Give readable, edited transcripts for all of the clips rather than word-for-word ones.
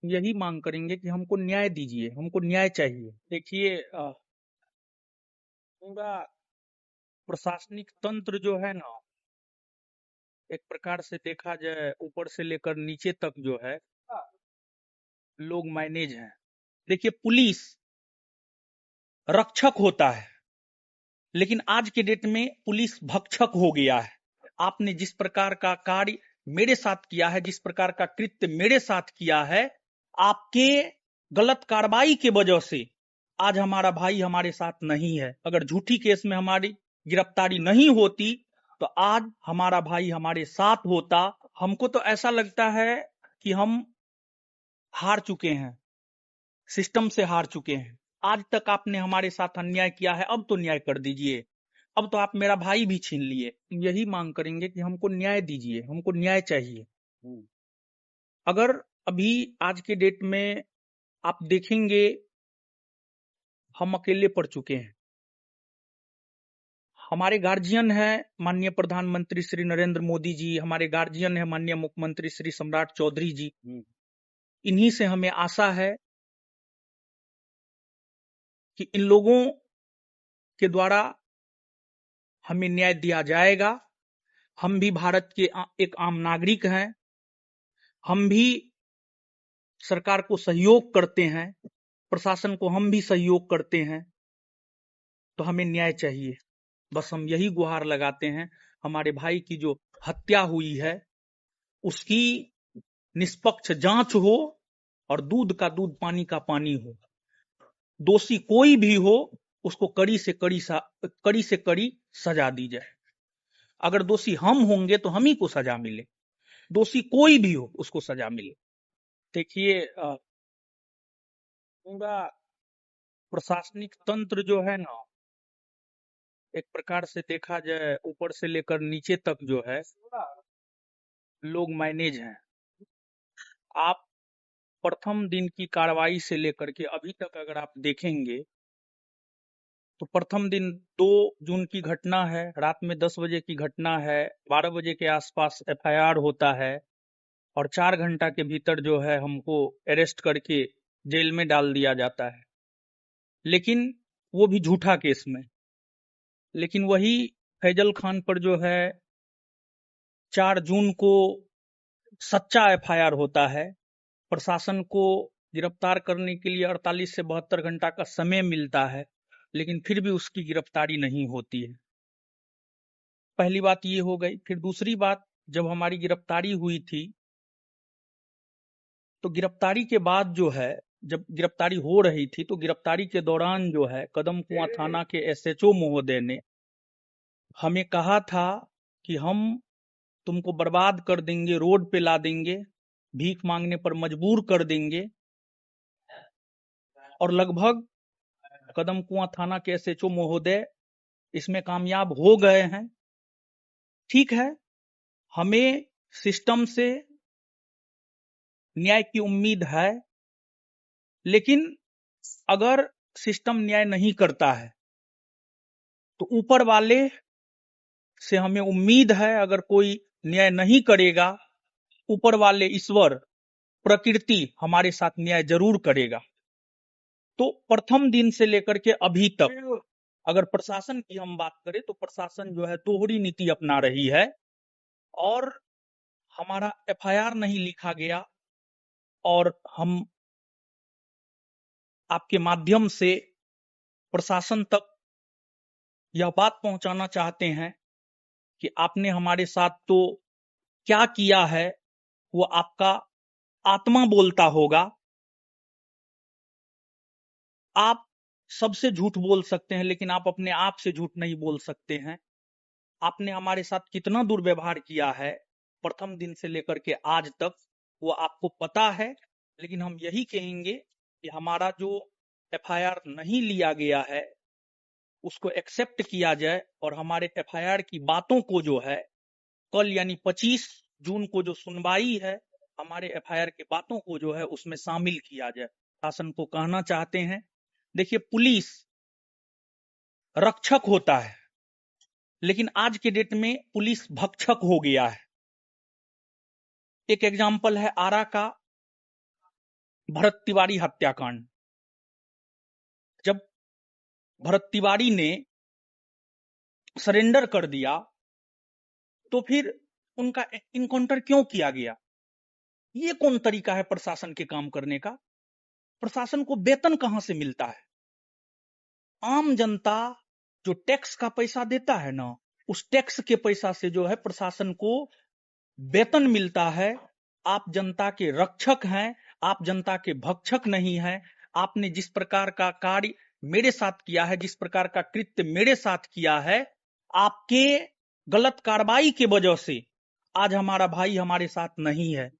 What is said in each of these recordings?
यही मांग करेंगे कि हमको न्याय दीजिए, हमको न्याय चाहिए। देखिए पूरा प्रशासनिक तंत्र जो है ना, एक प्रकार से देखा जाए ऊपर से लेकर नीचे तक जो है लोग मैनेज हैं। देखिए पुलिस रक्षक होता है, लेकिन आज के डेट में पुलिस भक्षक हो गया है। आपने जिस प्रकार का कार्य मेरे साथ किया है, जिस प्रकार का कृत्य मेरे साथ किया है, आपके गलत कार्रवाई के वजह से आज हमारा भाई हमारे साथ नहीं है। अगर झूठी केस में हमारी गिरफ्तारी नहीं होती तो आज हमारा भाई हमारे साथ होता। हमको तो ऐसा लगता है कि हम हार चुके हैं, सिस्टम से हार चुके हैं। आज तक आपने हमारे साथ अन्याय किया है, अब तो न्याय कर दीजिए। अब तो आप मेरा भाई भी छीन लिए। यही मांग करेंगे कि हमको न्याय दीजिए, हमको न्याय चाहिए। अगर अभी आज के डेट में आप देखेंगे, हम अकेले पड़ चुके हैं। हमारे गार्जियन है माननीय प्रधानमंत्री श्री नरेंद्र मोदी जी, हमारे गार्जियन है माननीय मुख्यमंत्री श्री सम्राट चौधरी जी। इन्हीं से हमें आशा है कि इन लोगों के द्वारा हमें न्याय दिया जाएगा। हम भी भारत के एक आम नागरिक हैं, हम भी सरकार को सहयोग करते हैं, प्रशासन को हम भी सहयोग करते हैं, तो हमें न्याय चाहिए। बस हम यही गुहार लगाते हैं, हमारे भाई की जो हत्या हुई है उसकी निष्पक्ष जांच हो और दूध का दूध पानी का पानी हो। दोषी कोई भी हो उसको कड़ी से कड़ी सजा दी जाए। अगर दोषी हम होंगे तो हम ही को सजा मिले, दोषी कोई भी हो उसको सजा मिले। देखिए पूरा प्रशासनिक तंत्र जो है ना, एक प्रकार से देखा जाए ऊपर से लेकर नीचे तक जो है लोग मैनेज हैं। आप प्रथम दिन की कार्रवाई से लेकर के अभी तक अगर आप देखेंगे तो प्रथम दिन 2 जून की घटना है, रात में 10 बजे की घटना है, 12 बजे के आसपास एफआईआर होता है और 4 घंटा के भीतर जो है हमको अरेस्ट करके जेल में डाल दिया जाता है। लेकिन वो भी झूठा केस में। लेकिन वही फैजल खान पर जो है 4 जून को सच्चा एफआईआर होता है। प्रशासन को गिरफ्तार करने के लिए 48 से 72 घंटा का समय मिलता है, लेकिन फिर भी उसकी गिरफ्तारी नहीं होती है। पहली बात ये हो गई। फिर दूसरी बात, जब हमारी गिरफ्तारी हुई थी तो गिरफ्तारी के बाद जो है, जब गिरफ्तारी हो रही थी तो गिरफ्तारी के दौरान जो है कदम कुआं थाना के एसएचओ महोदय ने हमें कहा था कि हम तुमको बर्बाद कर देंगे, रोड पे ला देंगे, भीख मांगने पर मजबूर कर देंगे। और लगभग कदम कुआं थाना के एसएचओ महोदय इसमें कामयाब हो गए हैं। ठीक है, हमें सिस्टम से न्याय की उम्मीद है, लेकिन अगर सिस्टम न्याय नहीं करता है तो ऊपर वाले से हमें उम्मीद है, अगर कोई न्याय नहीं करेगा, ऊपर वाले ईश्वर प्रकृति हमारे साथ न्याय जरूर करेगा। तो प्रथम दिन से लेकर के अभी तक अगर प्रशासन की हम बात करें तो प्रशासन जो है दोहरी नीति अपना रही है और हमारा एफआईआर नहीं लिखा गया। और हम आपके माध्यम से प्रशासन तक यह बात पहुंचाना चाहते हैं कि आपने हमारे साथ तो क्या किया है वो आपका आत्मा बोलता होगा। आप सबसे झूठ बोल सकते हैं, लेकिन आप अपने आप से झूठ नहीं बोल सकते हैं। आपने हमारे साथ कितना दुर्व्यवहार किया है प्रथम दिन से लेकर के आज तक, वो आपको पता है। लेकिन हम यही कहेंगे कि हमारा जो एफआईआर नहीं लिया गया है उसको एक्सेप्ट किया जाए और हमारे एफआईआर की बातों को जो है कल यानी 25 जून को जो सुनवाई है, हमारे एफआईआर की बातों को जो है उसमें शामिल किया जाए। शासन को कहना चाहते हैं, देखिए पुलिस रक्षक होता है, लेकिन आज के डेट में पुलिस भक्षक हो गया है। एक एग्जाम्पल है आरा का। भरत तिवारी हत्याकांड। जब भरत तिवारी ने सरेंडर कर दिया तो फिर उनका इनकाउंटर क्यों किया गया? ये कौन तरीका है प्रशासन के काम करने का? प्रशासन को वेतन कहां से मिलता है? आम जनता जो टैक्स का पैसा देता है ना, उस टैक्स के पैसा से जो है प्रशासन को वेतन मिलता है। आप जनता के रक्षक हैं, आप जनता के भक्षक नहीं हैं। आपने जिस प्रकार का कार्य मेरे साथ किया है, जिस प्रकार का कृत्य मेरे साथ किया है, आपके गलत कार्रवाई के वजह से आज हमारा भाई हमारे साथ नहीं है।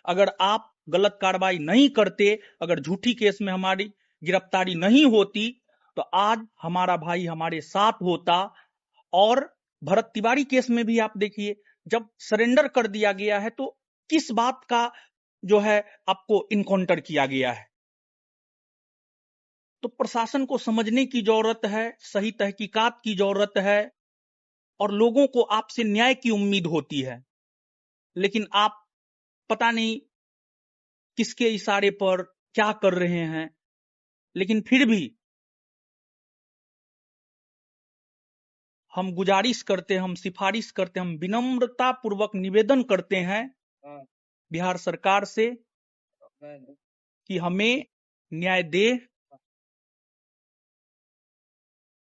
अगर आप गलत कार्रवाई नहीं करते, अगर झूठी केस में हमारी गिरफ्तारी नहीं होती, तो आज हमारा भाई हमारे साथ होता। और भरत तिवारी केस में भी आप देखिए, जब सरेंडर कर दिया गया है तो किस बात का जो है आपको इनकाउंटर किया गया है? तो प्रशासन को समझने की जरूरत है, सही तहकीकात की जरूरत है, और लोगों को आपसे न्याय की उम्मीद होती है। लेकिन आप पता नहीं किसके इशारे पर क्या कर रहे हैं, लेकिन फिर भी हम गुजारिश करते हैं, हम सिफारिश करते हैं, हम विनम्रता पूर्वक निवेदन करते हैं बिहार सरकार से कि हमें न्याय दे।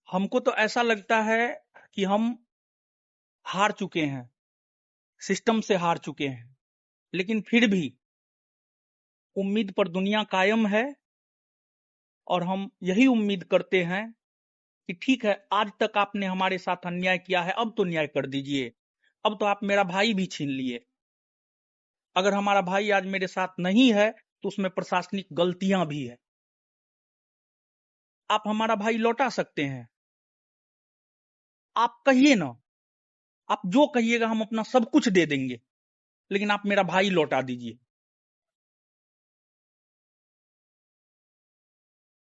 हमको तो ऐसा लगता है कि हम हार चुके हैं, सिस्टम से हार चुके हैं, लेकिन फिर भी उम्मीद पर दुनिया कायम है। और हम यही उम्मीद करते हैं कि ठीक है, आज तक आपने हमारे साथ अन्याय किया है, अब तो न्याय कर दीजिए। अब तो आप मेरा भाई भी छीन लिए। अगर हमारा भाई आज मेरे साथ नहीं है तो उसमें प्रशासनिक गलतियां भी है। आप हमारा भाई लौटा सकते हैं, आप कहिए ना, आप जो कहिएगा हम अपना सब कुछ दे देंगे, लेकिन आप मेरा भाई लौटा दीजिए।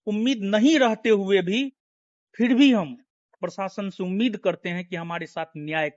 उम्मीद नहीं रहते हुए भी फिर भी हम प्रशासन से उम्मीद करते हैं कि हमारे साथ न्याय